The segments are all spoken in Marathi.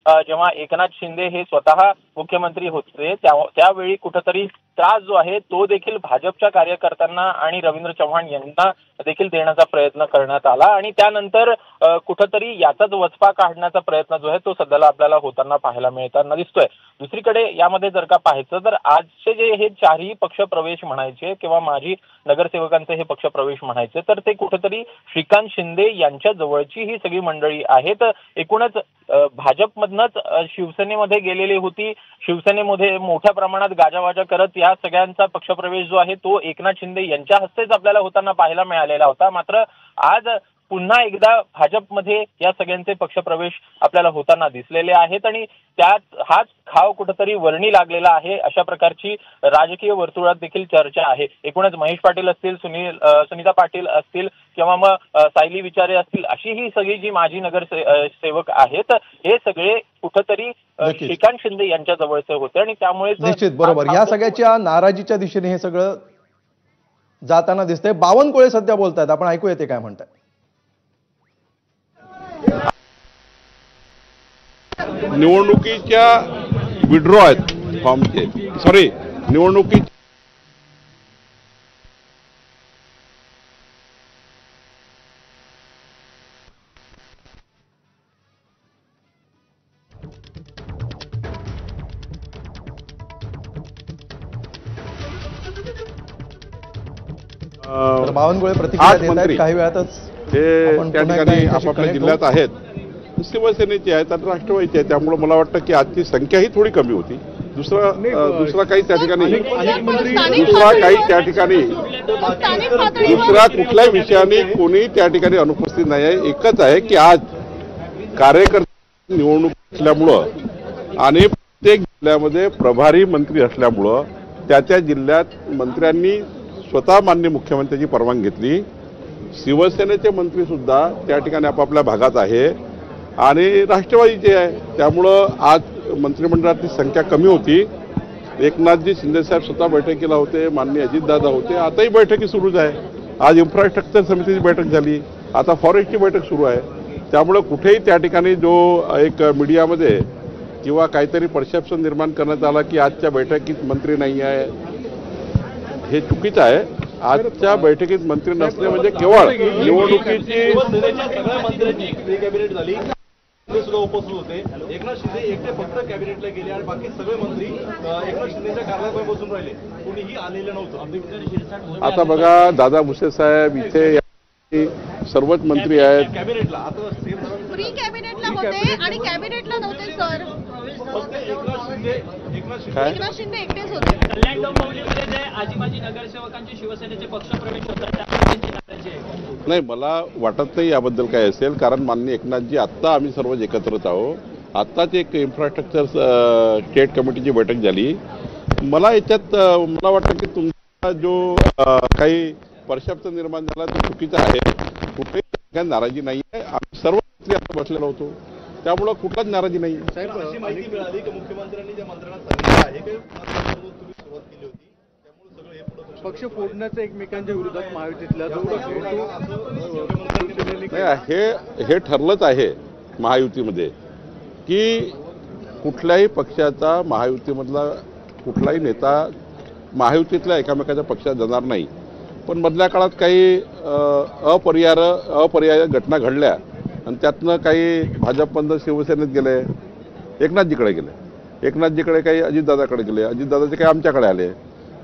जेव्हा एकनाथ शिंदे हे स्वतः मुख्यमंत्री होते त्यावेळी कुठेतरी त्रास जो आहे तो देखील भाजपच्या कार्यकर्त्यांना आणि रवींद्र चव्हाण यांना देखील देण्याचा प्रयत्न करण्यात आला आणि त्यानंतर कुठेतरी याचाच वचपा काढण्याचा प्रयत्न जो आहे तो सध्याला आपल्याला होताना पाहायला मिळताना दिसतोय। दुसरीकडे यामध्ये जर का पाहायचं तर आजचे जे हे चारही पक्ष प्रवेश म्हणायचे किंवा माजी नगरसेवकांचे हे पक्ष प्रवेश म्हणायचे तर ते कुठेतरी श्रीकांत शिंदे यांच्या जवळची ही सगळी मंडळी आहेत। एकूणच भाजपमधनच शिवसेनेमध्ये गेलेली होती, शिवसेनेमध्ये मोठ्या प्रमाणात गाजावाजा करत या सगळ्यांचा पक्षप्रवेश जो आहे तो एकनाथ शिंदे यांच्या हस्तेच आपल्याला होताना पाहायला मिळालेला होता। मात्र आज पुन्हा एकदा भाजपमध्ये या सगळ्यांचे पक्षप्रवेश आपल्याला होताना दिसलेले आहेत आणि त्यात हाच खाव कुठेतरी वर्णी लागलेला आहे अशा प्रकारची राजकीय वर्तुळात देखील चर्चा आहे। एकूणच महेश पाटील असतील, सुनीता पाटील असतील किंवा मग सायली विचारे असतील अशी ही सगळी जी माजी नगरसेवक आहेत हे सगळे कुठेतरी श्रीकांत शिंदे यांच्या जवळचे होते आणि त्यामुळे निश्चित बरोबर या सगळ्याच्या नाराजीच्या दिशेने हे सगळं जाताना दिसतंय। बावनकुळे सध्या बोलतायत, आपण ऐकूया ते काय म्हणतात। निवडणुकीच्या विड्रॉ आहेत फॉर्मचे, सॉरी निवडणुकी बावनकुळे प्रतिक्रिया देत आहेत काही वेळातच हे त्या ठिकाणी आपापल्या जिल्ह्यात आहेत, शिवसेनेचे आहेत आणि राष्ट्रवादीचे आहेत, त्यामुळे मला वाटतं की आजची संख्या ही थोडी कमी होती। दुसरा काही त्या ठिकाणी दुसरा कुठल्याही विषयाने कोणी त्या ठिकाणी अनुपस्थित नाही आहे। एकच आहे की आज कार्यकर्ते निवडणूक असल्यामुळं आणि प्रत्येक जिल्ह्यामध्ये प्रभारी मंत्री असल्यामुळं त्या जिल्ह्यात मंत्र्यांनी स्वतः माननीय मुख्यमंत्र्यांची परवानगी घेतली। शिवसेनेचे मंत्री सुद्धा त्या ठिकाणी आपापल्या भागात आहे आणि राष्ट्रवादीचे आहे, त्यामुळं आज मंत्रिमंडळातली संख्या कमी होती। एकनाथजी शिंदेसाहेब स्वतः बैठकीला होते, माननीय अजितदादा होते, आताही बैठकी सुरूच आहे। आज इन्फ्रास्ट्रक्चर समितीची बैठक झाली, आता फॉरेस्टची बैठक सुरू आहे। त्यामुळं कुठेही त्या ठिकाणी जो एक मीडियामध्ये किंवा काहीतरी परसेप्शन निर्माण करण्यात आला की आजच्या बैठकीत मंत्री नाही आहे, हे चुकीचं आहे। आजच्या बैठकीत मंत्री नसणे म्हणजे केवळ निवडणुकीची सुद्धा उपस्थित होते। एकनाथ शिंदे एकटे फक्त कॅबिनेटला गेले आणि बाकी सगळे मंत्री एकनाथ शिंदेच्या कार्यालयात बसून राहिले, कोणीही आलेलं नव्हतं। आता बघा दादा भुसे साहेब इथे सर्वच मंत्री आहेत, कॅबिनेटला आता प्री कॅबिनेटला होते आणि कॅबिनेटला नव्हते सर, फक्त एकनाथ शिंदे एकटेच होते। कल्याण डोंबिवलीमध्ये जे आजी नगरसेवकांचे शिवसेनेचे पक्षप्रवेश होतात नाही, मला वाटत नाही याबद्दल काय असेल, कारण माननीय एकनाथजी आत्ता आम्ही सर्वच एकत्रच आहोत। आत्ताच एक इन्फ्रास्ट्रक्चर स्टेट कमिटीची बैठक झाली। मला याच्यात मला वाटतं की तुमचा जो काही परसेप्शन निर्माण झाला तो चुकीचा आहे। कुठेही नाराजी नाही आहे, आम्ही सर्व आता बसलेलो होतो, त्यामुळं कुठलाच नाराजी नाही आहे। साहेब अशी माहिती मिळाली की मुख्यमंत्र्यांनी ज्या मंत्र्यांना सांगितलं आहे की तुम्ही सुरुवात केली होती त्यामुळे सगळं हे पक्ष फोडण्याचं एकमेकांच्या विरोधात महायुतीतल्या हे ठरलंच आहे महायुतीमध्ये की कुठल्याही पक्षाचा महायुतीमधला कुठलाही नेता महायुतीतल्या एकामेकाच्या पक्षात जाणार नाही। पण मधल्या काळात काही अपरिहार्य घटना घडल्या आणि त्यातनं काही भाजपमधनं शिवसेनेत गेले, एकनाथजीकडे गेले, एकनाथजीकडे काही अजितदादाकडे गेले, अजितदादाचे काही आमच्याकडे आले,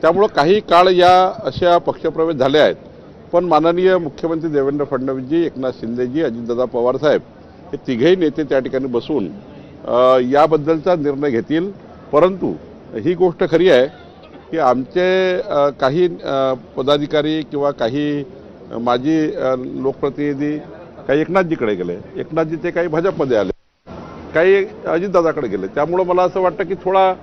त्यामुळं काही काळ या अशा पक्षप्रवेश झाले आहेत। पण माननीय मुख्यमंत्री देवेंद्र फडणवीसजी, एकनाथ शिंदेजी, अजितदादा पवार साहेब हे तिघेही नेते त्या ठिकाणी बसून याबद्दलचा निर्णय घेतील। परंतु ही गोष्ट खरी आहे की आमचे काही पदाधिकारी किंवा काही माजी लोकप्रतिनिधी काही एकनाथजीकडे गेले, एकनाथजी ते काही भाजपमध्ये आले, काही अजितदादाकडे गेले, त्यामुळं मला असं वाटतं की थोडा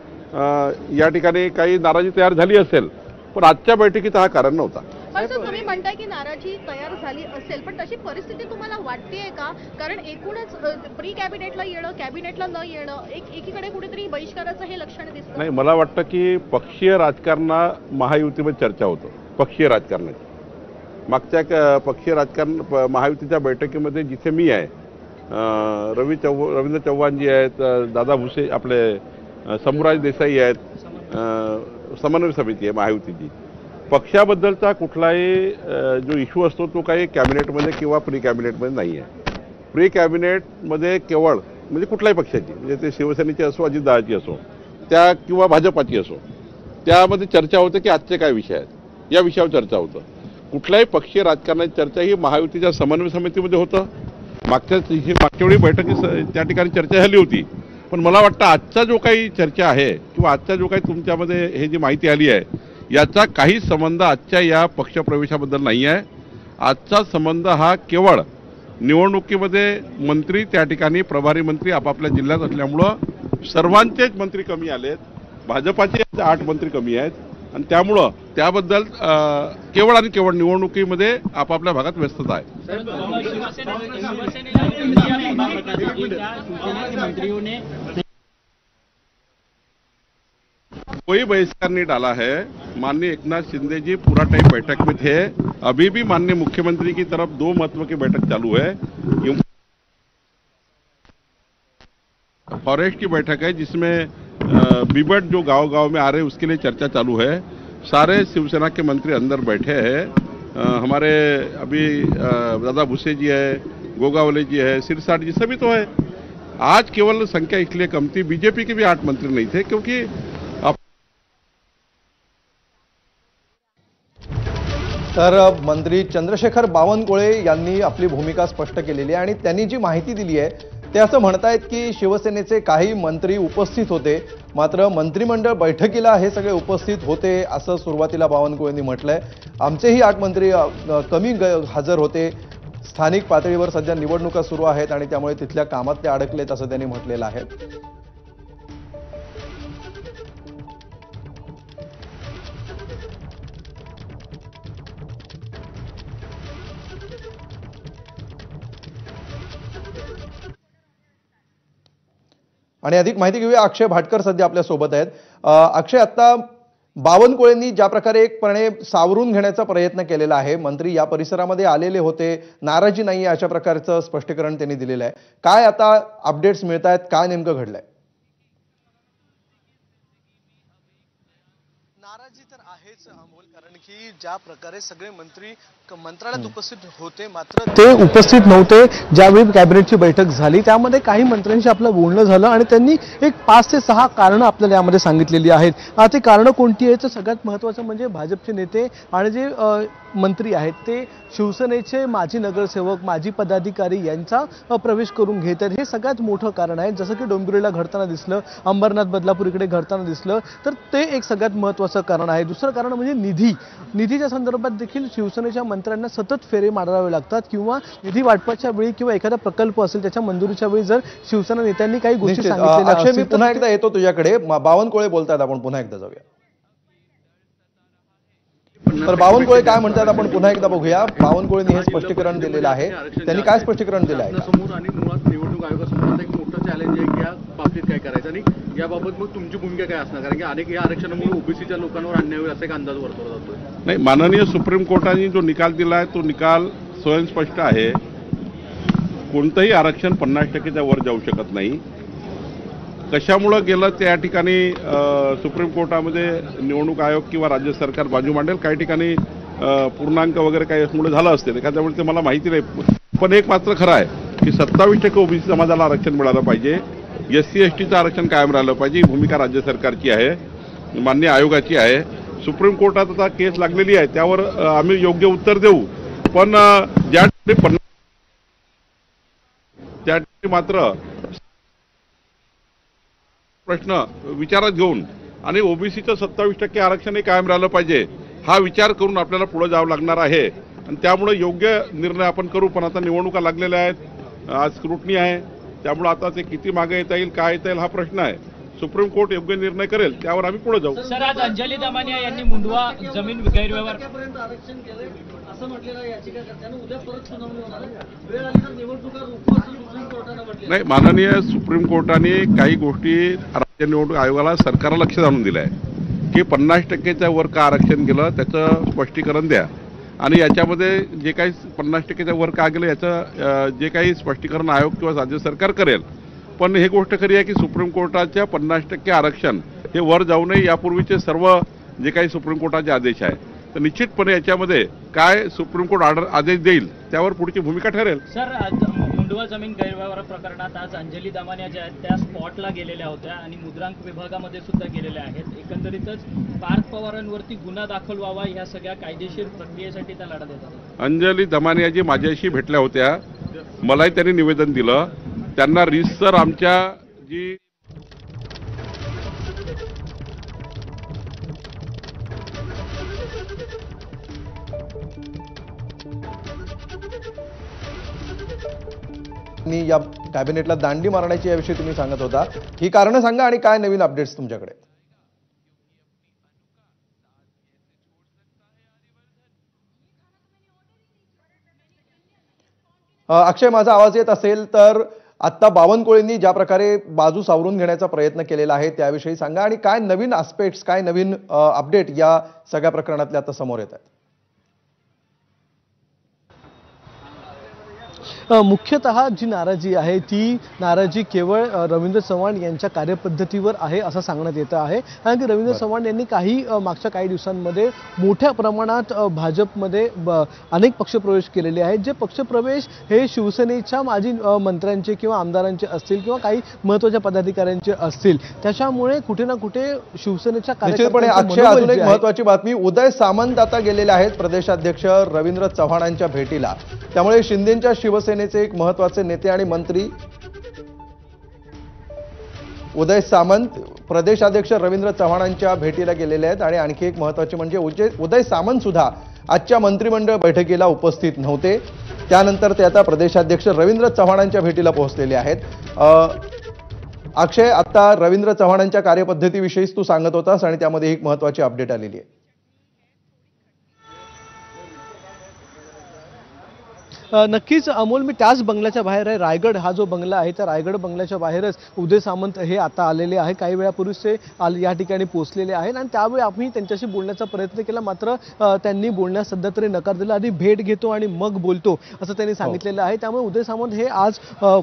या ठिकाणी काही नाराजी तयार झाली असेल, पण आजच्या बैठकीत हा कारण नव्हता। पण सर तुम्ही म्हणताय की नाराजी तयार झाली असेल, पण तशी परिस्थिती तुम्हाला वाटतेय का? कारण एकूणच प्री कॅबिनेटला येणं, कॅबिनेटला न येणं, एकीकडे कुठेतरी बहिष्काराचं हे लक्षण दिसतं। नाही, मला वाटतं की पक्षीय राजकारणा महायुतीमध्ये चर्चा होतं, पक्षीय राजकारणाची। मागच्या पक्षीय राजकारण महायुतीच्या बैठकीमध्ये जिथे मी आहे रवींद्र चव्हाण जी आहेत, दादा भुसे, आपले समुराज देसाई आहेत, समन्वय समिती आहे महायुतीची. पक्षाबद्दलचा कुठलाही जो इश्यू असतो तो काही कॅबिनेटमध्ये किंवा प्री कॅबिनेटमध्ये नाही आहे. प्री कॅबिनेटमध्ये केवळ म्हणजे कुठल्याही पक्षाची, म्हणजे ते शिवसेनेची असो, अजितदादाची असो, त्या किंवा भाजपाची असो, त्यामध्ये चर्चा होते की आजचे काय विषय आहेत, या विषयावर चर्चा होतं. कुठल्याही पक्षीय राजकारणाची चर्चा ही महायुतीच्या समन्वय समितीमध्ये होतं. मागच्या वेळी बैठकीत त्या ठिकाणी चर्चा झाली होती. पण मला वाटतं आजचा जो काही चर्चा आहे किंवा आजचा जो काही तुमच्यामध्ये हे जी माहिती आली आहे, याचा काही संबंध आजच्या या पक्षप्रवेशाबद्दल नाही आहे. आजचा संबंध हा केवळ निवडणुकीमध्ये मंत्री त्या ठिकाणी प्रभारी मंत्री आपापल्या जिल्ह्यात असल्यामुळं सर्वांचेच मंत्री कमी आलेत. भाजपाचे 8 मंत्री कमी आहेत आणि त्यामुळं त्याबद्दल केवळ आणि केवळ निवडणुकीमध्ये आपापल्या भागात व्यस्तता आहे. कोई बहिष्कार नहीं डाला है. माननीय एकनाथ शिंदे जी पूरा टाइम बैठक में थे. अभी भी माननीय मुख्यमंत्री की तरफ 2 महत्व की बैठक चालू है. फॉरेस्ट की बैठक है जिसमें बीबट जो गांव-गांव में आ रहे हैं उसके लिए चर्चा चालू है. सारे शिवसेना के मंत्री अंदर बैठे हैं. हमारे अभी दादा भुसे जी है, गोगावले जी है, सिरसाट जी सभी तो है. आज केवल संख्या इसलिए कम थी, बीजेपी के भी 8 मंत्री नहीं थे क्योंकि तर मंत्री चंद्रशेखर बावनकुळे यांनी आपली भूमिका स्पष्ट केलेली आहे आणि त्यांनी जी माहिती दिली आहे ते असं म्हणतायत की शिवसेनेचे काही मंत्री उपस्थित होते, मात्र मंत्रिमंडळ बैठकीला हे सगळे उपस्थित होते असं सुरुवातीला बावनकुळेंनी म्हटलंय. आमचेही 8 मंत्री कमी हजर होते. स्थानिक पातळीवर सध्या निवडणुका सुरू आहेत आणि त्यामुळे तिथल्या कामात ते अडकलेत असं त्यांनी म्हटलेलं आहे. आणि अधिक माहिती घेऊया. अक्षय भाटकर सध्या आपल्या सोबत आहेत. अक्षय, आता बावनकुळेंनी ज्या प्रकारे एकपणे सावरून घेण्याचा प्रयत्न केलेला आहे, मंत्री या परिसरामध्ये आलेले होते, नाराजी नाही अशा प्रकारचं स्पष्टीकरण त्यांनी दिलेलं आहे. काय आता अपडेट्स मिळत आहेत, काय नेमकं घडलंय? नाराजी तर आहेच अमोल, कारण की ज्या प्रकारे सगळे मंत्री मंत्रालयात उपस्थित होते मात्र ते उपस्थित नव्हते ज्यावेळी कॅबिनेटची बैठक झाली. त्यामध्ये काही मंत्र्यांशी आपलं बोलणं झालं आणि त्यांनी एक 5 ते 6 कारणं आपल्याला यामध्ये सांगितलेली आहेत. ते कारणं कोणती आहेत तर सगळ्यात महत्त्वाचं म्हणजे भाजपचे नेते आणि जे मंत्री आहेत ते शिवसेनेचे माजी नगरसेवक, माजी पदाधिकारी यांचा प्रवेश करून घेत आहेत. हे सगळ्यात मोठं कारण आहे. जसं की डोंबिवलीला घडताना दिसलं, अंबरनाथ बदलापूर इकडे घडताना दिसलं, तर ते एक सगळ्यात महत्त्वाचं कारण आहे. दुसरं कारण म्हणजे निधीच्या संदर्भात देखील शिवसेनेच्या मंत्र्यांना सतत फेरे मारावे लागतात किंवा निधी वाटपाच्या वेळी किंवा एखादा प्रकल्प असेल त्याच्या मंजुरीच्या वेळी जर शिवसेना नेत्यांनी काही गोष्टी सांगितलेल्या अक्षय, मी पुन्हा एकदा येतो तुझ्याकडे. बावनकुळे बोलतात, आपण पुन्हा एकदा जाऊया. तर बावनकुळे काय म्हणतात आपण पुन्हा एकदा बघूया. बावनकुळेंनी हे स्पष्टीकरण दिलेलं आहे. त्यांनी काय स्पष्टीकरण दिलं आहे? समोर आणि मुळात निवडणूक आयोगासमोर एक मोठं चॅलेंज आहे की या बाबतीत काय करायचं आणि याबाबत मग तुमची भूमिका काय असणार, कारण की अनेक या आरक्षणामुळे ओबीसीच्या लोकांवर अन्याय होईल असा एक अंदाज वर्तवला जातोय. नाही, माननीय सुप्रीम कोर्टाने जो निकाल दिला आहे तो निकाल स्वयंस्पष्ट आहे. कोणतंही आरक्षण 50%च्या वर जाऊ शकत नाही. कशामुळं गेलं त्या ठिकाणी सुप्रीम कोर्टामध्ये निवडणूक आयोग किंवा राज्य सरकार बाजू मांडेल. काही ठिकाणी पूर्णांक वगैरे काही यामुळे झालं असते, एखाद्यामुळे ते मला माहिती नाही. पण एक मात्र खरं आहे की 27% ओबीसी समाजाला आरक्षण मिळालं पाहिजे, SC STचं आरक्षण कायम राहिलं पाहिजे. ही भूमिका राज्य सरकारची आहे, मान्य आयोगाची आहे. सुप्रीम कोर्टात आता केस लागलेली आहे, त्यावर आम्ही योग्य उत्तर देऊ. पण ज्या मात्र प्रश्न विचारात घेऊन आणि ओबीसीचं 27% आरक्षण हे कायम राहिलं पाहिजे हा विचार करून आपल्याला पुढे जावं लागणार आहे आणि त्यामुळे योग्य निर्णय आपण करू. पण आता निवडणुका लागलेल्या आहेत, आज स्क्रुटनी आहे, त्यामुळे आता ते किती मागे येता येईल, काय येता येईल हा प्रश्न आहे. सुप्रीम कोर्ट योग्य निर्णय करेल त्यावर आम्ही पुढे जाऊ. सर, आज अंजली दमानिया यांनी मुंडवा जमीन गैरव्यवहार आरक्षण केलं असं म्हटलेलं याचिकाकर्त्यानं. उद्या परत सुनावणी होणार आहे, वेळ आली तर निवडणुका रोखू असं सुप्रीम कोर्टानं म्हटलं. नाही, माननीय सुप्रीम कोर्टाने काही गोष्टी राज्य निवडणूक आयोगाला सरकारला लक्ष आणून दिलं आहे की 50%च्या वर का आरक्षण गेलं त्याचं स्पष्टीकरण द्या. आणि याच्यामध्ये जे काही 50%च्या वर का गेलं याचं जे काही स्पष्टीकरण आयोग किंवा राज्य सरकार करेल. पण हे गोष्ट खरी आहे की सुप्रीम कोर्टाच्या 50% आरक्षण हे वर जाऊ नये यापूर्वीचे सर्व जे काही सुप्रीम कोर्टाचे आदेश आहे तर निश्चितपणे याच्यामध्ये काय सुप्रीम कोर्ट आदेश देईल त्यावर पुढची भूमिका ठरेल. सर, मुंडवा जमीन गैरव्यवहार प्रकरणात आज अंजली दमानिया ज्या आहेत त्या स्पॉटला गेलेल्या होत्या आणि मुद्रांक विभागामध्ये सुद्धा गेलेल्या आहेत. एकंदरीतच पार्थ पवारांवरती गुन्हा दाखल व्हावा ह्या सगळ्या कायदेशीर प्रक्रियेसाठी त्या लढा देतात. अंजली दमानियाजी माझ्याशी भेटल्या होत्या, मलाही त्यांनी निवेदन दिलं. त्यांना रीतसर आमच्या जी या कॅबिनेटला दांडी मारण्याची याविषयी तुम्ही सांगत होता, ही कारणं सांगा आणि काय नवीन अपडेट्स तुमच्याकडे. अक्षय, माझा आवाज येत असेल तर आता बावनकुळेंनी ज्या प्रकारे बाजू सावरून घेण्याचा प्रयत्न केलेला आहे त्याविषयी सांगा आणि काय नवीन आस्पेक्ट्स, काय नवीन अपडेट या सगळ्या प्रकरणातले आता समोर येत आहेत. मुख्यतः जी नाराजी आहे ती नाराजी केवळ रवींद्र चव्हाण यांच्या कार्यपद्धतीवर आहे असं सांगण्यात येतं आहे. कारण की रवींद्र चव्हाण यांनी मागच्या काही दिवसांमध्ये मोठ्या प्रमाणात भाजपमध्ये अनेक पक्षप्रवेश केलेले आहेत. जे पक्षप्रवेश हे शिवसेनेच्या माजी मंत्र्यांचे किंवा आमदारांचे असतील किंवा काही महत्त्वाच्या पदाधिकाऱ्यांचे असतील, त्याच्यामुळे कुठे ना कुठे शिवसेनेच्या निश्चितपणे अक्षय, अजून एक महत्त्वाची बातमी, उदय सामंत आता गेलेले आहेत प्रदेशाध्यक्ष रवींद्र चव्हाणांच्या भेटीला. त्यामुळे शिंदेच्या शिवसेनेचे एक महत्त्वाचे नेते आणि मंत्री उदय सामंत प्रदेशाध्यक्ष रवींद्र चव्हाणांच्या भेटीला गेलेले आहेत. आणि आणखी एक महत्त्वाचे म्हणजे उदय सामंत सुद्धा आजच्या मंत्रिमंडळ बैठकीला उपस्थित नव्हते. त्यानंतर ते आता प्रदेशाध्यक्ष रवींद्र चव्हाणांच्या भेटीला पोहोचलेले आहेत. अक्षय, आता रवींद्र चव्हाणांच्या कार्यपद्धतीविषयीच तू सांगत होतास आणि त्यामध्ये एक महत्त्वाची अपडेट आलेली आहे. नक्कीच अमोल, मी त्याच बंगल्याच्या बाहेर आहे. रायगड हा जो बंगला आहे त्या रायगड बंगल्याच्या बाहेरच उदय सामंत हे आता आलेले आहे. काही वेळापूर्वीच ते या ठिकाणी पोहोचलेले आहेत आणि त्यावेळी आम्ही त्यांच्याशी बोलण्याचा प्रयत्न केला, मात्र त्यांनी बोलण्यास सध्या तरी नकार दिला. आधी भेट घेतो आणि मग बोलतो असं त्यांनी सांगितलेलं आहे. त्यामुळे उदय सामंत हे आज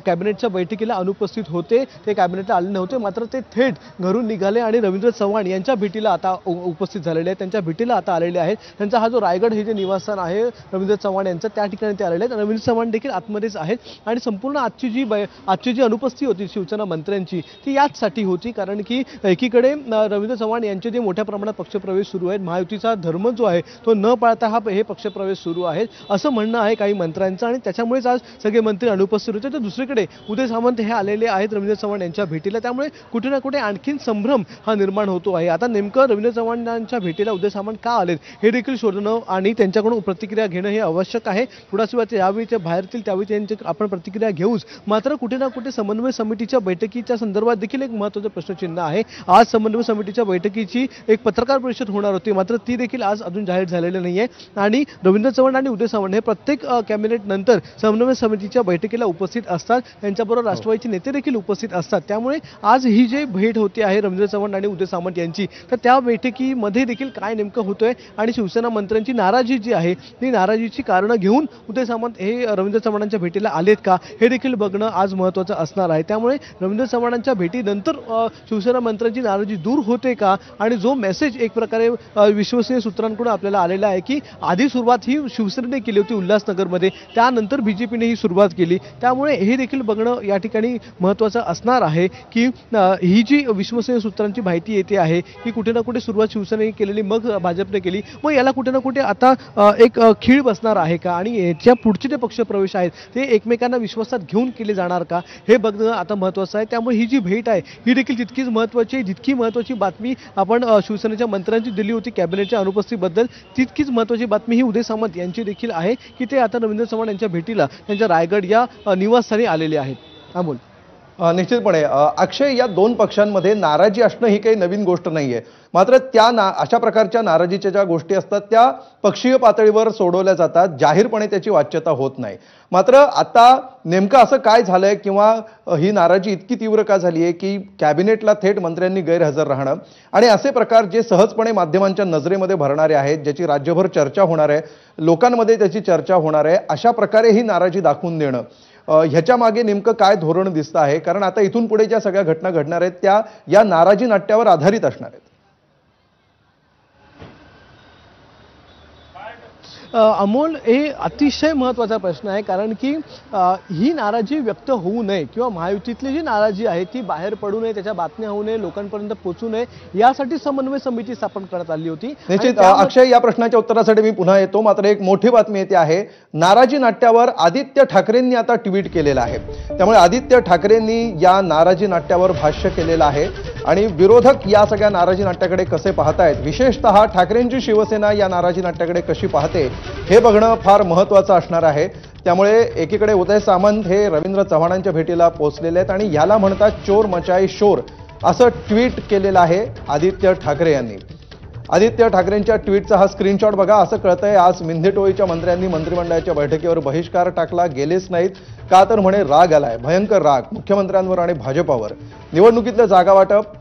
कॅबिनेटच्या बैठकीला अनुपस्थित होते. ते कॅबिनेटला आले नव्हते, मात्र ते थेट घरून निघाले आणि रवींद्र चव्हाण यांच्या भेटीला आता उपस्थित झालेले आहेत. त्यांच्या भेटीला आता आलेले आहेत. त्यांचा हा जो रायगड हे जे निवासस्थान आहे रवींद्र चव्हाण यांचं, त्या ठिकाणी ते आलेले आहेत. रवींद्र चव्हाण देखील आतमध्येच आहेत आणि संपूर्ण आजची जी अनुपस्थिती होती शिवसेना मंत्र्यांची ती याचसाठी होती. कारण की एकीकडे रवींद्र चव्हाण यांचे जे मोठ्या प्रमाणात पक्षप्रवेश सुरू आहेत, महायुतीचा धर्म जो आहे तो न पाळता हे पक्षप्रवेश सुरू आहेत असं म्हणणं आहे काही मंत्र्यांचं आणि त्याच्यामुळेच आज सगळे मंत्री अनुपस्थित होते. तर दुसरीकडे उदय सामंत हे आलेले आहेत रवींद्र चव्हाण यांच्या भेटीला. त्यामुळे कुठे ना कुठे आणखीन संभ्रम हा निर्माण होतो आहे. आता नेमकं रवींद्र चव्हाणांच्या भेटीला उदय सामंत का आलेत हे देखील शोधणं आणि त्यांच्याकडून प्रतिक्रिया घेणं हे आवश्यक आहे. थोड्याच वेळात यावेळी ते बाहेरतील त्यावेळी त्यांची आपण प्रतिक्रिया घेऊच. मात्र कुठे ना कुठे समन्वय समितीच्या बैठकीच्या संदर्भात देखील एक महत्त्वाचं प्रश्नचिन्ह आहे. आज समन्वय समितीच्या बैठकीची एक पत्रकार परिषद होणार होती, मात्र ती देखील आज अजून जाहीर झालेली नाहीये. आणि रवींद्र चव्हाण आणि उदय सामंत हे प्रत्येक कॅबिनेट नंतर समन्वय समितीच्या बैठकीला उपस्थित असतात. त्यांच्याबरोबर राष्ट्रवादीचे नेते देखील उपस्थित असतात. त्यामुळे आज ही जी भेट होती आहे रवींद्र चव्हाण आणि उदय सामंत यांची, तर त्या बैठकीमध्ये देखील काय नेमकं होतंय आणि शिवसेना मंत्र्यांची नाराजी जी आहे ती नाराजीची कारणं घेऊन उदय सामंत हे रवींद्र चव्हाणांच्या भेटीला आलेत का हे देखील बघणं आज महत्त्वाचं असणार आहे. त्यामुळे रवींद्र चव्हाणांच्या भेटीनंतर शिवसेना मंत्र्यांची नाराजी दूर होते का आणि जो मेसेज एक प्रकारे विश्वसनीय सूत्रांकडून आपल्याला आलेला आहे की आधी सुरुवात ही शिवसेनेने केली होती उल्हासनगरमध्ये, त्यानंतर बीजेपीने ही सुरुवात केली. त्यामुळे हे देखील बघणं या ठिकाणी महत्त्वाचं असणार आहे की ही जी विश्वसनीय सूत्रांची माहिती येते आहे की कुठे ना कुठे सुरुवात शिवसेनेने केलेली मग भाजपने केली, मग याला कुठे ना कुठे आता एक खीळ बसणार आहे का आणि याच्या पुढचे जे पक्षप्रवेश आहेत ते एकमेकांना विश्वासात घेऊन केले जाणार का हे बघणं आता महत्त्वाचं आहे. त्यामुळे ही जी भेट आहे ही देखील तितकीच महत्त्वाची आहे. जितकी महत्त्वाची बातमी आपण शिवसेनेच्या मंत्र्यांची दिली होती कॅबिनेटच्या अनुपस्थितीबद्दल, तितकीच महत्त्वाची बातमी ही उदय सामंत यांची देखील आहे की ते आता रवींद्र चव्हाण यांच्या भेटीला त्यांच्या रायगड या निवासस्थानी आलेले आहेत. अमोल. निश्चितपणे अक्षय, या दोन पक्षांमध्ये नाराजी असणं ही काही नवीन गोष्ट नाहीये. मात्र अशा प्रकारच्या नाराजीच्या ज्या गोष्टी असतात त्या पक्षीय पातळीवर सोडवल्या जातात, जाहीरपणे त्याची वाच्यता होत नाही. मात्र आता नेमकं असं काय झालंय किंवा ही नाराजी इतकी तीव्र का झाली आहे की कॅबिनेटला थेट मंत्र्यांनी गैरहजर राहणं आणि असे प्रकार जे सहजपणे माध्यमांच्या नजरेमध्ये भरणारे आहेत, ज्याची राज्यभर चर्चा होणार आहे, लोकांमध्ये त्याची चर्चा होणार आहे, अशा प्रकारे ही नाराजी दाखवून देणं, ह्याच्या मागे नेमकं काय धोरण दिसतं आहे? कारण आता इथून पुढे ज्या सगळ्या घटना घडणार आहेत त्या या नाराजी नाट्यावर आधारित असणार आहेत. अमोल, हे अतिशय महत्त्वाचा प्रश्न आहे, कारण की ही नाराजी व्यक्त होऊ नये किंवा महायुतीतली जी नाराजी आहे ती बाहेर पडू नये, त्याच्या बातम्या होऊ नये, लोकांपर्यंत पोहोचू नये, यासाठी समन्वय समिती स्थापन करण्यात आली होती. निश्चित अक्षय, या प्रश्नाच्या उत्तरासाठी मी पुन्हा येतो. मात्र एक मोठी बातमी येते आहे, नाराजी नाट्यावर आदित्य ठाकरेंनी आता ट्विट केलेलं आहे. त्यामुळे आदित्य ठाकरेंनी या नाराजी नाट्यावर भाष्य केलेलं आहे आणि विरोधक या सगळ्या नाराजी नाट्याकडे कसे पाहतायत, विशेषतः ठाकरेंची शिवसेना या नाराजी नाट्याकडे कशी पाहते हे बघणं फार महत्त्वाचं असणार आहे. त्यामुळे एकीकडे उदय सामंत हे रवींद्र चव्हाणांच्या भेटीला पोहोचलेले आहेत आणि याला म्हणतात चोर मचाई शोर असं ट्विट केलेलं आहे आदित्य ठाकरे यांनी. आदित्य ठाकरेंच्या ट्विटचा हा स्क्रीनशॉट बघा. असं कळतंय आज मिंधेटोळीच्या मंत्र्यांनी मंत्रिमंडळाच्या बैठकीवर बहिष्कार टाकला, गेलेच नाहीत का तर म्हणे राग आलाय, भयंकर राग मुख्यमंत्र्यांवर आणि भाजपावर, निवडणुकीतलं जागा वाटप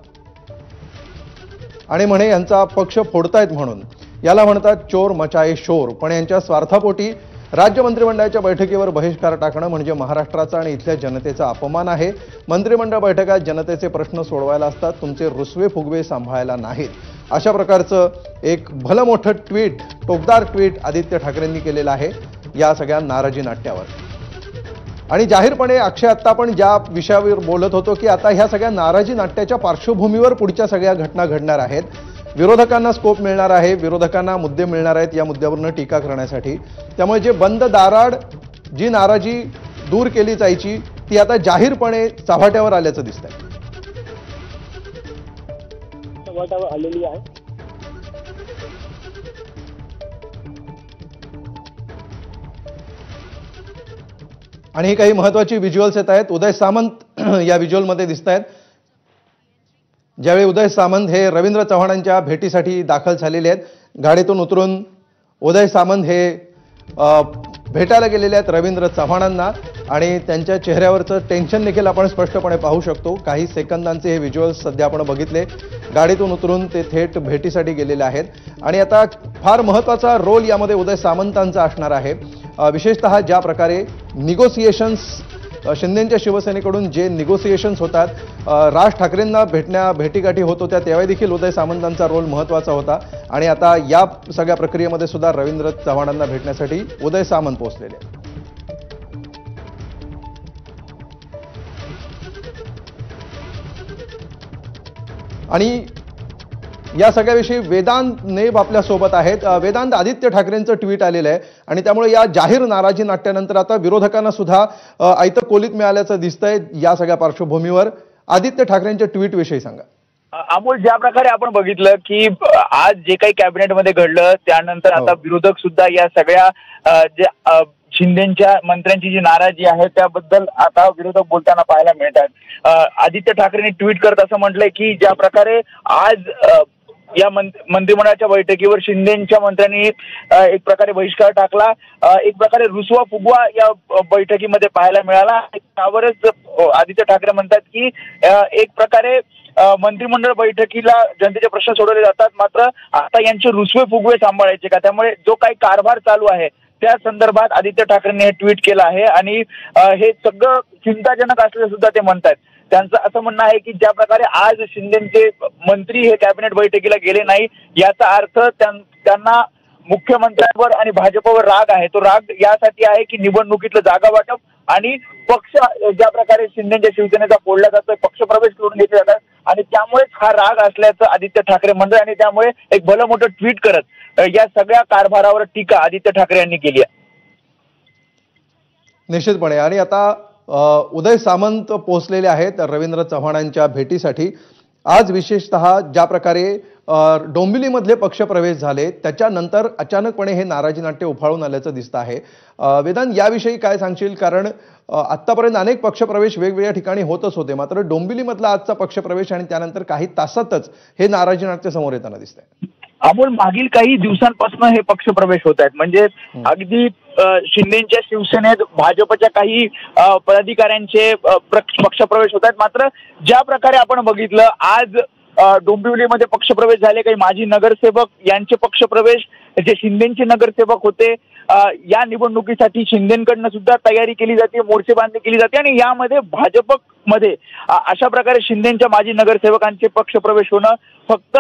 आणि म्हणे यांचा पक्ष फोडतायत म्हणून याला म्हणतात चोर मचाए शोर. पण यांच्या स्वार्थापोटी राज्य मंत्रिमंडळाच्या बैठकीवर बहिष्कार टाकणं म्हणजे महाराष्ट्राचा आणि इथल्या जनतेचा अपमान आहे. मंत्रिमंडळ बैठकात जनतेचे प्रश्न सोडवायला असतात, तुमचे रुसवे फुगवे सांभाळायला नाहीत. अशा प्रकारचं एक भलं मोठं ट्विट, टोकदार ट्विट आदित्य ठाकरेंनी केलेलं आहे या सगळ्या नाराजी नाट्यावर. आणि जाहीरपणे अक्षय, आत्ता आपण ज्या विषयावर बोलत होतो की आता ह्या सगळ्या नाराजी नाट्याच्या पार्श्वभूमीवर पुढच्या सगळ्या घटना घडणार आहेत, विरोधकांना स्कोप मिळणार आहे, विरोधकांना मुद्दे मिळणार आहेत या मुद्द्यावरनं टीका करण्यासाठी. त्यामुळे जे बंद दाराड जी नाराजी दूर केली जायची ती आता जाहीरपणे चव्हाट्यावर आल्याचं दिसतंय. चव्हाट्यावर आलेली आहे. आणि ही काही महत्वाची व्हिज्युअल्स येत आहेत. उदय सामंत या व्हिज्युअलमध्ये दिसत आहेत. ज्यावेळी उदय सामंत हे रवींद्र चव्हाणांच्या भेटीसाठी दाखल झालेले आहेत, गाडीतून उतरून उदय सामंत हे भेटायला गेलेले आहेत रवींद्र चव्हाणांना आणि त्यांच्या चेहऱ्यावरचं टेन्शन देखील आपण स्पष्टपणे पाहू शकतो. काही सेकंदांचे हे व्हिज्युअल्स सध्या आपण बघितले. गाडीतून उतरून ते थेट भेटीसाठी गेलेले आहेत आणि आता फार महत्त्वाचा रोल यामध्ये उदय सामंतांचा असणार आहे. विशेषतः ज्या प्रकारे निगोसिएशन्स शिंदेच्या शिवसेनेकडून जे निगोसिएशन्स होतात, राज ठाकरेंना भेटीगाठी होत होत्या, त्यावेळी देखील उदय सामंतांचा रोल महत्त्वाचा होता आणि आता या सगळ्या प्रक्रियेमध्ये सुद्धा रवींद्र चव्हाणांना भेटण्यासाठी उदय सामंत पोहोचलेले आहेत. आणि या सगळ्याविषयी वेदांत नेब आपल्या सोबत आहेत. वेदांत, आदित्य ठाकरेंचं ट्विट आलेलं आहे आणि त्यामुळे या जाहीर नाराजी नाट्यानंतर आता विरोधकांना सुद्धा आयतं कोलीत मिळाल्याचं दिसतंय. या सगळ्या पार्श्वभूमीवर आदित्य ठाकरेंच्या ट्विट विषयी सांगा. अमोल, ज्या प्रकारे आपण बघितलं की आज जे काही कॅबिनेटमध्ये घडलं त्यानंतर आता विरोधक सुद्धा या सगळ्या जे शिंदेच्या मंत्र्यांची जी नाराजी आहे त्याबद्दल आता विरोधक बोलताना पाहायला मिळतात. आदित्य ठाकरेंनी ट्विट करत असं म्हटलंय की ज्या प्रकारे आज या मंत्रिमंडळाच्या बैठकीवर शिंदेच्या मंत्र्यांनी एक प्रकारे बहिष्कार टाकला, एक प्रकारे रुसवा फुगवा या बैठकीमध्ये पाहायला मिळाला. त्यावरच आदित्य ठाकरे म्हणतात की एक प्रकारे मंत्रिमंडळ बैठकीला जनतेचे प्रश्न सोडवले जातात, मात्र आता यांचे रुसवे फुगवे सांभाळायचे का, त्यामुळे जो काही कारभार चालू आहे त्या संदर्भात आदित्य ठाकरेंनी हे ट्विट केलं आहे आणि हे सगळं चिंताजनक असल्याचं सुद्धा ते म्हणतात. त्यांचं असं म्हणणं आहे की ज्या प्रकारे आज शिंदेचे मंत्री हे कॅबिनेट बैठकीला गेले नाही याचा अर्थ त्यांना मुख्यमंत्र्यांवर आणि भाजपवर राग आहे. तो राग यासाठी आहे की निवडणुकीतलं जागा वाटप आणि पक्ष ज्या प्रकारे शिंदेच्या शिवसेनेचा फोडला जातोय, पक्षप्रवेश करून घेतले जातात आणि त्यामुळेच हा राग असल्याचं आदित्य ठाकरे म्हणतात आणि त्यामुळे एक भलं मोठं ट्विट करत या सगळ्या कारभारावर टीका आदित्य ठाकरे यांनी केली आहे. निश्चितपणे. आणि आता उदय सामंत पोहोचलेले आहेत रवींद्र चव्हाणांच्या भेटीसाठी. आज विशेषतः ज्या प्रकारे डोंबिवलीमधले पक्षप्रवेश झाले त्याच्यानंतर अचानकपणे हे नाराजी नाट्य उफाळून आल्याचं दिसतं आहे. वेदांत, याविषयी काय सांगशील? कारण आतापर्यंत अनेक पक्षप्रवेश वेगवेगळ्या ठिकाणी होतच होते, मात्र डोंबिवलीमधला आजचा पक्षप्रवेश आणि त्यानंतर काही तासातच हे नाराजी नाट्य समोर येताना दिसतंय. अमोल, मागील काही दिवसांपासून हे पक्षप्रवेश होत आहेत. म्हणजे अगदी शिंदेच्या शिवसेनेत भाजपच्या काही पदाधिकाऱ्यांचे पक्षप्रवेश होत आहेत. मात्र ज्या प्रकारे आपण बघितलं आज डोंबिवलीमध्ये पक्षप्रवेश झाले, काही माजी नगरसेवक यांचे पक्षप्रवेश, जे शिंदेचे नगरसेवक होते, या निवडणुकीसाठी शिंदेकडनं सुद्धा तयारी केली जाते, मोर्चेबांधणी केली जाते आणि यामध्ये भाजपमध्ये अशा प्रकारे शिंदेच्या माजी नगरसेवकांचे पक्षप्रवेश होणं फक्त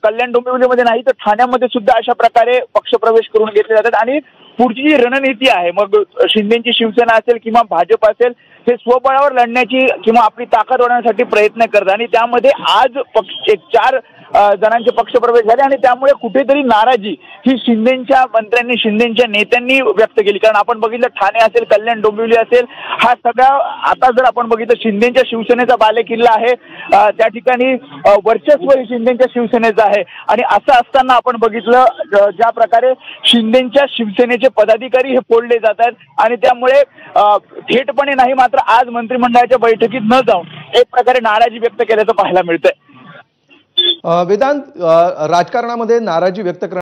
कल्याण डोंबिवलीमध्ये नाही तर ठाण्यामध्ये सुद्धा अशा प्रकारे पक्षप्रवेश करून घेतले जातात. आणि पुढची जी रणनीती आहे, मग शिंदेची शिवसेना असेल किंवा भाजप असेल, हे स्वबळावर लढण्याची किंवा आपली ताकद वाढवण्यासाठी प्रयत्न करतात आणि त्यामध्ये आज 4 जणांचे पक्षप्रवेश झाले आणि त्यामुळे कुठेतरी नाराजी ही शिंदेच्या मंत्र्यांनी, शिंदेच्या नेत्यांनी व्यक्त केली. कारण आपण बघितलं ठाणे असेल, कल्याण डोंबिवली असेल, हा सगळा आता जर आपण बघितलं शिंदेच्या शिवसेनेचा बालेकिल्ला आहे. त्या ठिकाणी वर्चस्व हे शिंदेच्या शिवसेनेचं आहे आणि असं असताना आपण बघितलं ज्या प्रकारे शिंदेच्या शिवसेनेचे पदाधिकारी हे फोडले जात आहेत आणि त्यामुळे थेटपणे नाही मात्र आज मंत्रिमंडळाच्या बैठकीत न जाऊन एक प्रकारे नाराजी व्यक्त केल्याचं पाहायला मिळतंय. वेदांत, राजकारणामध्ये नाराजी व्यक्त